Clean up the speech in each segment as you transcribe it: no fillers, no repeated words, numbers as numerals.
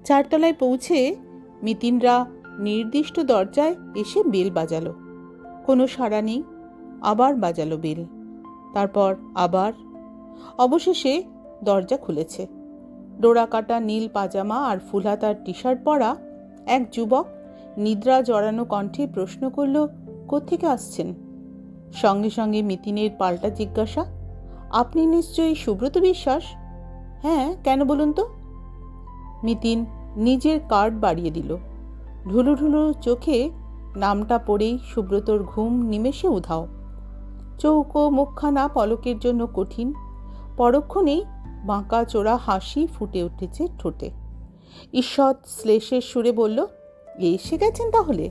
চারতলায় পৌঁছে মিতিনরা নির্দিষ্ট দরজায় এসে বেল বাজালো। কোনো সাড়া নেই। আবার বাজালো বেল, তারপর আবার। অবশেষে দরজা খুলেছে। ডোরা কাটা নীল পাজামা আর ফুলহাতার টি শার্ট পরা এক যুবক নিদ্রা জড়ানো কণ্ঠে প্রশ্ন করল, কোত্থেকে আসছেন? সঙ্গে সঙ্গে মিতিনের পাল্টা জিজ্ঞাসা, আপনি নিশ্চয়ই সুব্রত বিশ্বাস? হ্যাঁ, কেন বলুন তো? মিতিন নিজের কার্ড বাড়িয়ে দিল। ঢুলু ঢুলু চোখে নামটা পড়েই সুব্রতর ঘুম নিমেষে উধাও। চৌকো মুখখানা পলকের জন্য কঠিন। পরক্ষণেই বাঁকা চোরা হাসি ফুটে উঠেছে ঠোঁটে। ঈষৎ শ্লেষের সুরে বলল, এসে গেছেন তাহলে?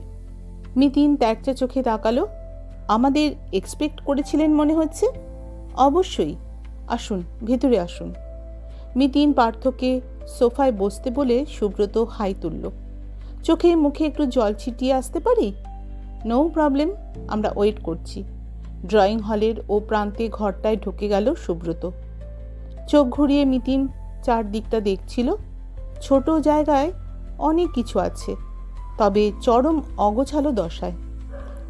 মিতিন ত্যাগচা চোখে তাকালো। আমাদের এক্সপেক্ট করেছিলেন মনে হচ্ছে। অবশ্যই, আসুন, ভেতরে আসুন। মিতিন পার্থকে সোফায় বসতে বলে সুব্রত হাই তুলল। চোখে মুখে একটু জল ছিটিয়ে আসতে পারি? নো প্রবলেম, আমরা ওয়েট করছি। ড্রয়িং হলের ও প্রান্তে ঘরটায় ঢুকে গেল সুব্রত। চোখ ঘুরিয়ে মিতিন চারদিকটা দেখছিল। ছোট জায়গায় অনেক কিছু আছে, তবে চরম অগোছালো দশায়।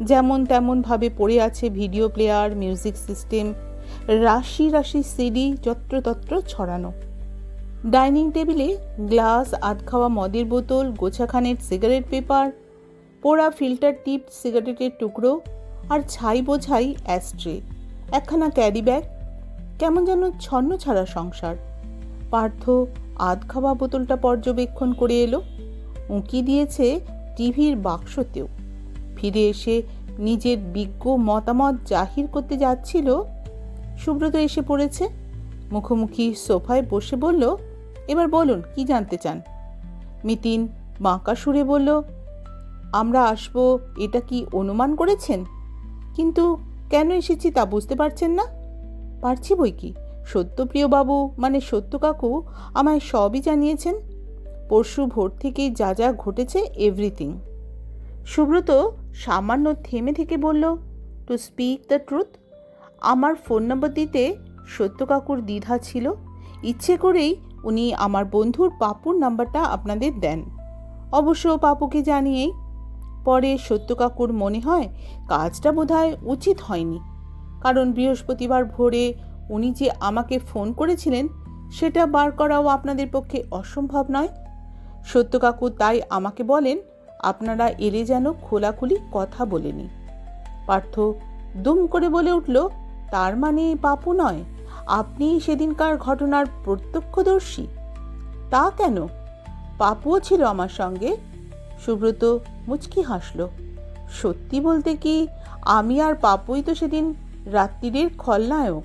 যেমন তেমন ভাবে পড়ে আছে ভিডিও প্লেয়ার, মিউজিক সিস্টেম, রাশি রাশি সিডি যত্রতত্র ছড়ানো। ডাইনিং টেবিলে গ্লাস, আধখাওয়া মদের বোতল, গোছাখানের সিগারেট পেপার, পোড়া ফিল্টার টিপ সিগারেটের টুকরো আর ছাই বোঝাই অ্যাস্ট্রে, একখানা ক্যারি ব্যাগ। কেমন যেন ছন্ন ছাড়া সংসার। পার্থ আধখাওয়া বোতলটা পর্যবেক্ষণ করে এলো। উঁকি দিয়েছে টিভির বাক্সতেও। ফিরে এসে নিজের বিজ্ঞ মতামত জাহির করতে যাচ্ছিল, সুব্রত এসে পড়েছে। মুখোমুখি সোফায় বসে বলল, এবার বলুন, কি জানতে চান? মিতিন বাঁকা সুরে বলল, আমরা আসবো এটা কি অনুমান করেছেন? কিন্তু কেন এসেছি তা বুঝতে পারছেন না? পারছি বই কি। সত্যপ্রিয় বাবু মানে সত্য কাকু আমায় সবই জানিয়েছেন। পরশু ভোর থেকেই যা যা ঘটেছে, এভরিথিং। সুব্রত সামান্য থেমে থেকে বলল, টু স্পিক দ্য ট্রুথ, আমার ফোন নম্বর দিতে সত্য কাকুর দ্বিধা ছিল। ইচ্ছে করেই উনি আমার বন্ধুর পাপুর নাম্বারটা আপনাদের দেন। অবশ্য পাপুকে জানিয়েই। পরে সত্য কাকুর মনে হয় কাজটা বোধহয় উচিত হয়নি, কারণ বৃহস্পতিবার ভোরে উনি যে আমাকে ফোন করেছিলেন সেটা বার করাও আপনাদের পক্ষে অসম্ভব নয়। সত্য কাকু তাই আমাকে বলেন, আপনারা এলে যেন খোলাখুলি কথা বলেনি। পার্থ দুম করে বলে উঠল, তার মানে পাপু নয়, আপনি সেদিনকার ঘটনার প্রত্যক্ষদর্শী? তা কেন? পাপুও ছিল আমার সঙ্গে। সুব্রত মুচকি হাসল। সত্যি বলতে কি, আমি আর পাপুই তো সেদিন রাত্রিরের খলনায়ক।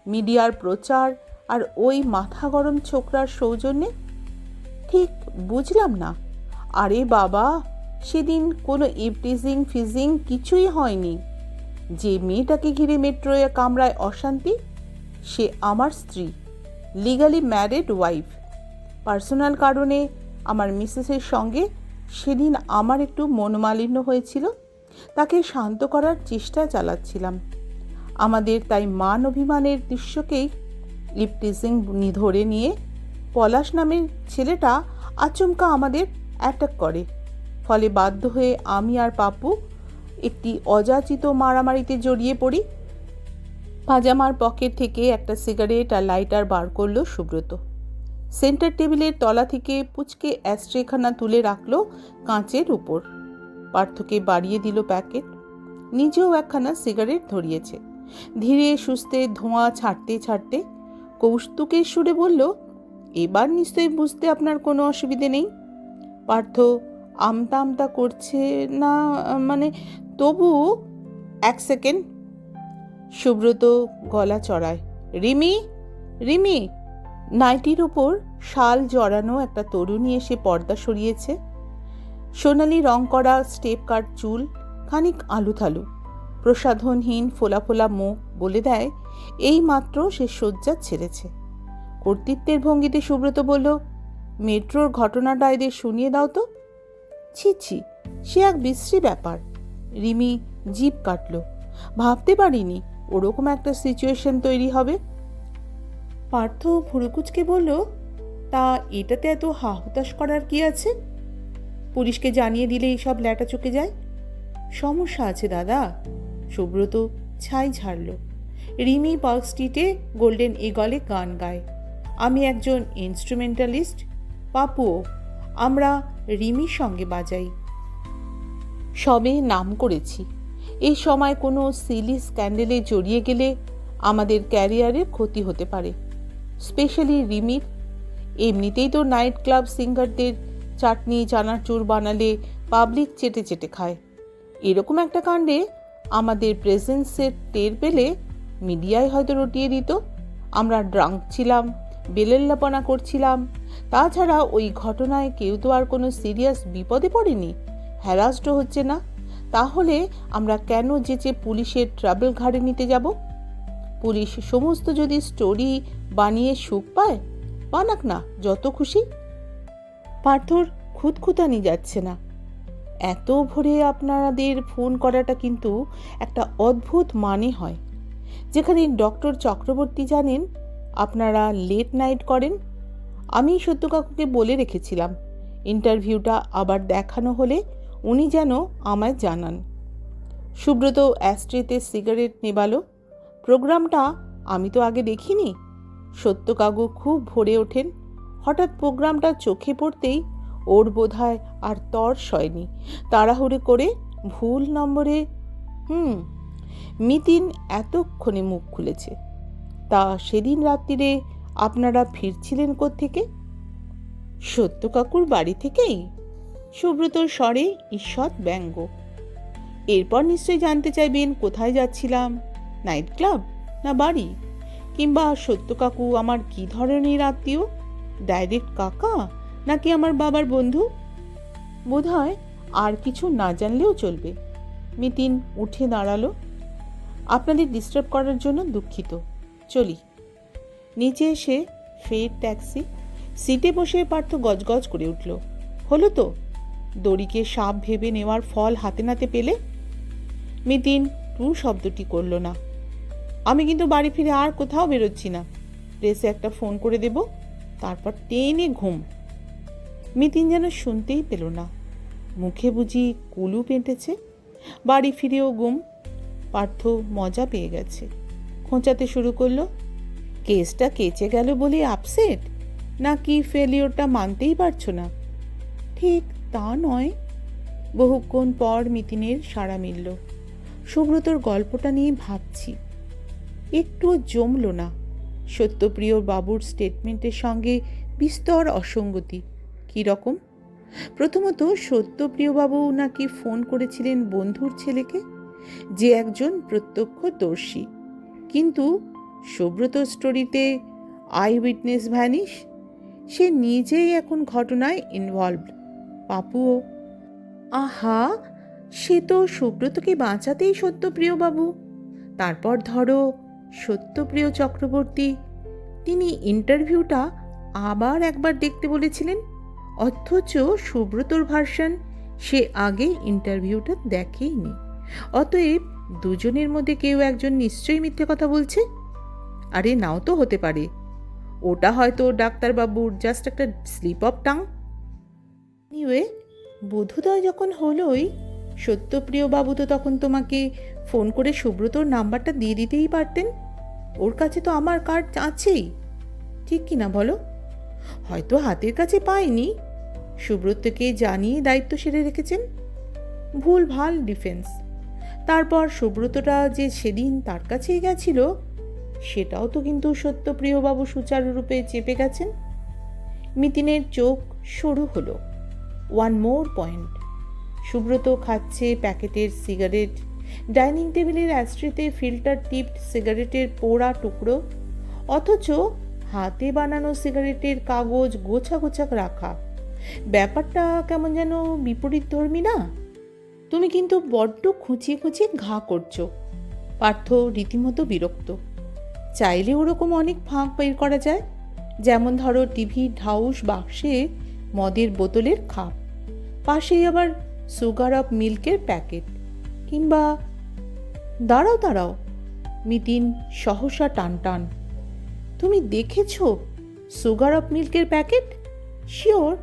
মিডিয়ার প্রচার আর ওই মাথা গরম ছোকরার সৌজন্যে। ঠিক বুঝলাম না। আরে বাবা, সেদিন কোনো ইভটিজিং ফিজিং কিছুই হয়নি। যে মেয়েটাকে ঘিরে মেট্রোয় কামরায় অশান্তি, সে আমার স্ত্রী, লিগালি ম্যারিড ওয়াইফ। পার্সোনাল কারণে আমার মিসেসের সঙ্গে সেদিন আমার একটু মনোমালিন্য হয়েছিল। তাকে শান্ত করার চেষ্টা চালাচ্ছিলাম। আমাদের তাই মান অভিমানের দৃশ্যকেই ইভটিজিং ধরে নিয়ে পলাশ নামের ছেলেটা আচমকা আমাদের অ্যাটাক করে। ফলে বাধ্য হয়ে আমি আর পাপু একটি অযাচিত মারামারিতে জড়িয়ে পড়ি। পাজামার পকেট থেকে একটা সিগারেট আর লাইটার বার করল সুব্রত। সেন্টার টেবিলের তলা থেকে পুচকে অ্যাস্ট্রেখানা তুলে রাখল কাঁচের উপর। পার্থকে বাড়িয়ে দিল প্যাকেট। নিজেও একখানা সিগারেট ধরিয়েছে। ধীরে সুস্থে ধোঁয়া ছাড়তে ছাড়তে কৌতুকের সুরে বলল, এবার নিশ্চয়ই বুঝতে আপনার কোনো অসুবিধে নেই। পার্থ আমতা আমতা করছে না, মানে তবু। এক সেকেন্ড। সুব্রত গলা চড়ায়, রিমি, রিমি। নাইটির ওপর শাল জড়ানো একটা তরুণী এসে পর্দা সরিয়েছে। সোনালি রং করা স্টেপ কাট চুল, খানিক আলুথালু, প্রসাধনহীন ফোলা ফোলা মুখ বলে দেয় এই মাত্র সে শয্যা ছেড়েছে। কর্তৃত্বের ভঙ্গিতে সুব্রত বলল, মেট্রোর ঘটনাটা এদের শুনিয়ে দাও তো। ছি ছি, সে এক বিশ্রী ব্যাপার। রিমি জিভ কাটল। ভাবতে পারিনি ওরকম একটা সিচুয়েশন তৈরি হবে। পার্থ ভুরুকুচকে বলল, তা এটাতে এত হাহুতাশ করার কি আছে? পুলিশকে জানিয়ে দিলে এইসব ল্যাটা চুকে যায়। সমস্যা আছে দাদা। সুব্রত ছাই ঝাড়ল। রিমি পার্ক স্ট্রিটে গোল্ডেন ইগলে গান গায়। আমি একজন ইনস্ট্রুমেন্টালিস্ট, পাপুও। আমরা রিমির সঙ্গে বাজাই। সবে নাম করেছি। এই সময় কোনো সিলি স্ক্যান্ডেলে জড়িয়ে গেলে আমাদের ক্যারিয়ারের ক্ষতি হতে পারে, স্পেশালি রিমির। এমনিতেই তো নাইট ক্লাব সিঙ্গারদের চাটনি চানাচুর বানালে পাবলিক চেটে চেটে খায়। এরকম একটা কাণ্ডে আমাদের প্রেজেন্সের টের পেলে মিডিয়ায় হয়তো রটিয়ে দিত আমরা ড্রাঙ্ক ছিলাম, বেলেল্লাপনা করছিলাম। তাছাড়া ওই ঘটনায় কেউ তো আর কোনো সিরিয়াস বিপদে পড়েনি, হ্যারাসডও হচ্ছে না। তাহলে আমরা কেন যেচে পুলিশের ট্রাবল ঘাড়ে নিতে যাব? পুলিশ সমস্ত যদি স্টোরি বানিয়ে সুখ পায়, বানাক না, যত খুশি। পার্থর খুঁতখুঁতানি যাচ্ছে না। এত ভোরে আপনাদের ফোন করাটা কিন্তু একটা অদ্ভুত মানে হয়। যেখানে ডক্টর চক্রবর্তী জানেন আপনারা লেট নাইট করেন। আমি সত্য কাকুকে বলে রেখেছিলাম ইন্টারভিউটা আবার দেখানো হলে উনি যেন আমায় জানান। সুব্রত অ্যাস্ট্রেতে সিগারেট নেবালো। প্রোগ্রামটা আমি তো আগে দেখিনি। সত্যকাকু খুব ভরে ওঠেন। হঠাৎ প্রোগ্রামটা চোখে পড়তেই ওর বোধহয় আর তর সয়নি। তাড়াহুড়ো করে ভুল নম্বরে মিতিন এতক্ষণে মুখ খুলেছে। তা সেদিন রাত্রিরে আপনারা ফিরছিলেন কোত্থেকে? সত্যকাকুর বাড়ি থেকেই। সুব্রতর স্বরে ঈষৎ ব্যঙ্গ। এরপর নিশ্চয়ই জানতে চাইবেন কোথায় যাচ্ছিলাম, নাইট ক্লাব না বাড়ি? কিংবা সত্যকাকু আমার কি ধরনের আত্মীয়, ডাইরেক্ট কাকা নাকি আমার বাবার বন্ধু? বোধহয় আর কিছু না জানলেও চলবে। মিতিন উঠে দাঁড়ালো। আপনাদের ডিস্টার্ব করার জন্য দুঃখিত, চলি। নিচে এসে ফের ট্যাক্সি। সিটে বসে পার্থ গজগজ করে উঠল। হলো তো, দড়িকে সাপ ভেবে নেওয়ার ফল হাতে নাতে পেলে। মিতিন টু শব্দটি করল না। আমি কিন্তু বাড়ি ফিরে আর কোথাও বেরোচ্ছি না। রেসে একটা ফোন করে দেব, তারপর টেনে ঘুম। মিতিন যেন শুনতেই পেল না। মুখে বুঝি কুলু পেটেছে। বাড়ি ফিরেও গুম। পার্থ মজা পেয়ে গেছে। খোঁচাতে শুরু করলো। কেসটা কেচে গেল বলে আপসেট, নাকি ফেলিওরটা মানতেই পারছো না? ঠিক তা নয়। বহুক্ষণ পর মিতিনের সাড়া মিলল। সুব্রতর গল্পটা নিয়ে ভাবছি। একটুও জমল না। সত্যপ্রিয় বাবুর স্টেটমেন্টের সঙ্গে বিস্তর অসঙ্গতি। কী রকম? প্রথমত, সত্যপ্রিয়বাবু নাকি ফোন করেছিলেন বন্ধুর ছেলেকে, যে একজন প্রত্যক্ষদর্শী। কিন্তু সুব্রত স্টোরিতে আই উইটনেস ভ্যানিশ। সে নিজেই এখন ঘটনায় ইনভলভড। পাপুও। আহা, সে তো সুব্রতকে বাঁচাতেই সত্যপ্রিয়বাবু। তারপর ধরো সত্যপ্রিয় চক্রবর্তী, তিনি ইন্টারভিউটা আবার একবার দেখতে বলেছিলেন, অথচ সুব্রতর ভার্সন সে আগে ইন্টারভিউটা দেখেইনি। অতএব দুজনের মধ্যে কেউ একজন নিশ্চয়ই মিথ্যে কথা বলছে। আরে নাও তো হতে পারে, ওটা হয়তো ডাক্তারবাবুর জাস্ট একটা স্লিপ অফ টাং। এনিওয়ে, বোধোদয় যখন হলোই, সত্যপ্রিয়বাবু তো তখন তোমাকে ফোন করে সুব্রতর নাম্বারটা দিয়ে দিতেই পারতেন। ওর কাছে তো আমার কার্ড আছেই, ঠিক কি না বলো? হয়তো হাতের কাছে পায়নি, সুব্রতকে জানিয়ে দায়িত্ব সেরে রেখেছেন। ভুল ভাল ডিফেন্স। তারপর সুব্রতটা যে সেদিন তার কাছেই গেছিল, সেটাও তো কিন্তু সত্যপ্রিয়বাবু সুচারুরূপে চেপে গেছেন। মিতিনের চোখ সরু হলো। One more point. সুব্রত খাচ্ছে প্যাকেটের সিগারেট, ডাইনিং টেবিলের অ্যাস্ট্রেতে ফিল্টার টিপড সিগারেটের পোড়া টুকরো, অথচ হাতে বানানো সিগারেটের কাগজ গোছা গোছা রাখা। ব্যাপারটা কেমন যেন বিপরীত ধর্মী না? তুমি কিন্তু বড্ড খুঁচিয়ে খুঁচিয়ে ঘা করছো। পার্থ রীতিমতো বিরক্ত। চাইলে ওরকম অনেক ফাঁক বের করা যায়, যেমন ধরো টিভির ঢাউস বাক্সে মদের বোতলের খাপ, পাশেই আবার সুগার অফ মিল্কের প্যাকেট, কিংবা দাঁড়াও, মিতিন সহসা টান টান। তুমি দেখেছ সুগার অফ মিল্কের প্যাকেট? শিওর?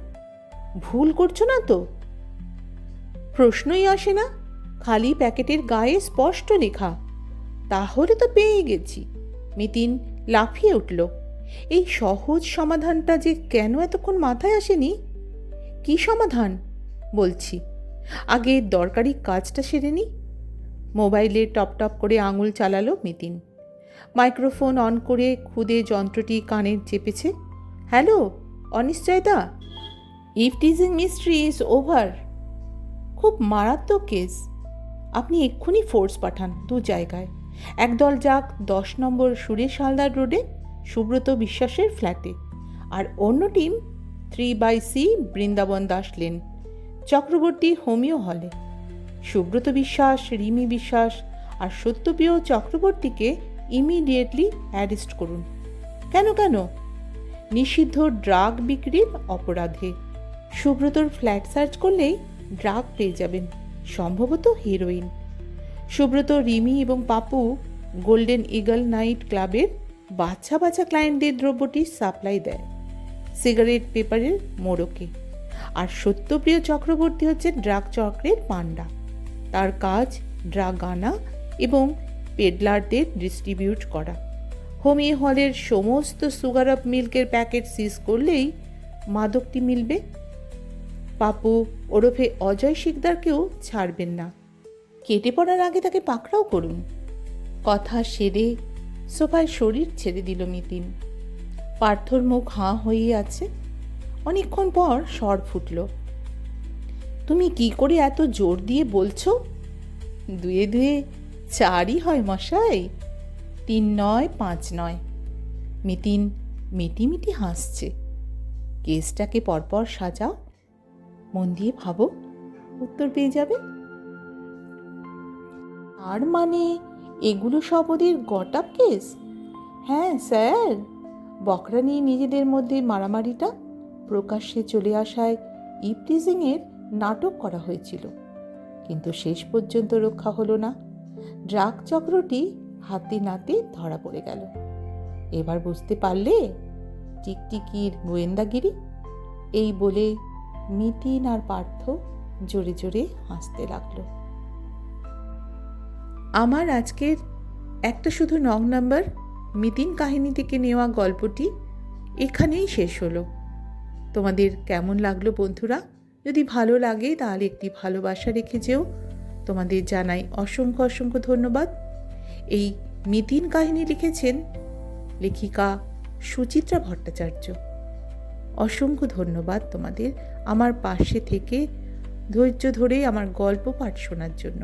ভুল করছো না তো? প্রশ্নই আসে না, খালি প্যাকেটের গায়ে স্পষ্ট লেখা। তাহলে তো পেয়ে গেছি। মিতিন লাফিয়ে উঠল। এই সহজ সমাধানটা যে কেন এতক্ষণ মাথায় আসেনি। কি সমাধান? বলছি, আগে দরকারি কাজটা সেরে নি। মোবাইলে টপ টপ করে আঙুল চালালো মিতিন। মাইক্রোফোন অন করে খুদে যন্ত্রটি কানে চেপেছে। হ্যালো অনিশ্চয়তা, ইফটিজিং মিস্ট্রি ইজ ওভার। খুব মারাত্মক কেস। আপনি এক্ষুনি ফোর্স পাঠান 2 জায়গায়। একদল যাক 10 নম্বর সুরেশ হালদার রোডে সুব্রত বিশ্বাসের ফ্ল্যাটে, আর অন্য team 3/C Brindaban Das lane Chakraborty homeo হলে। সুব্রত বিশ্বাস, রিমি বিশ্বাস আর সত্যপ্রিয় চক্রবর্তীকে ইমিডিয়েটলি অ্যারেস্ট করুন। কেন কেন? নিষিদ্ধ ড্রাগ বিক্রির অপরাধে। সুব্রতর ফ্ল্যাট সার্চ করলেই ড্রাগ পেয়ে যাবেন, সম্ভবত হিরোইন। সুব্রত, রিমি এবং পাপু গোল্ডেন ইগল নাইট ক্লাবের বাচ্চা বাচ্চা ক্লায়েন্টদের দ্রব্যটি সাপ্লাই দেয় সিগারেট পেপারের মোড়কে। আর সত্যপ্রিয় চক্রবর্তী হচ্ছে ড্রাগ চক্রের পান্ডা। তার কাজ ড্রাগ আনা এবং পেডলারদের ডিস্ট্রিবিউট করা। হোমিও হলের সমস্ত সুগার অফ মিল্কের প্যাকেট সিজ করলেই মাদকটি মিলবে। পাপু ওরফে অজয় শিকদারকেও ছাড়বেন না। কেটে পড়ার আগে তাকে পাকড়াও করুন। কথা সেরে সোফায় শরীর ছেড়ে দিল মিতিন। পার্থর মুখ হাঁ হয়ে আছে। অনেকক্ষণ পর স্বর ফুটল। তুমি কি করে এত জোর দিয়ে বলছো? 2 2 4ই হয় মশাই, 3 নয় 5 নয়। মিতিন মিটিমিটি হাসছে। কেসটাকে পরপর সাজাও, মন দিয়ে ভাবো, উত্তর পেয়ে যাবে। আর মানে এগুলো সব ওদের গট আপ কেস? হ্যাঁ স্যার, বকরা নিয়ে নিজেদের মধ্যে মারামারিটা প্রকাশ্যে চলে আসায় ইভটিজিংয়ের নাটক করা হয়েছিল, কিন্তু শেষ পর্যন্ত রক্ষা হলো না। ড্রাগ চক্রটি হাতে নাতে ধরা পড়ে গেল। এবার বুঝতে পারলে টিকটিকির গোয়েন্দাগিরি? এই বলে মিতিন আর পার্থ জোরে জোরে হাসতে লাগলো। আমার আজকের একটা শুধু 9 নম্বর মিতিন কাহিনী থেকে নেওয়া গল্পটি এখানেই শেষ হলো। তোমাদের কেমন লাগলো বন্ধুরা? যদি ভালো লাগে তাহলে একটি ভালোবাসা রেখে যেও। তোমাদের জানাই অসংখ্য অসংখ্য ধন্যবাদ। এই মিতিন কাহিনী লিখেছেন লেখিকা সুচিত্রা ভট্টাচার্য। অসংখ্য ধন্যবাদ তোমাদের আমার পাশে থেকে ধৈর্য ধরে আমার গল্প পাঠ শোনার জন্য।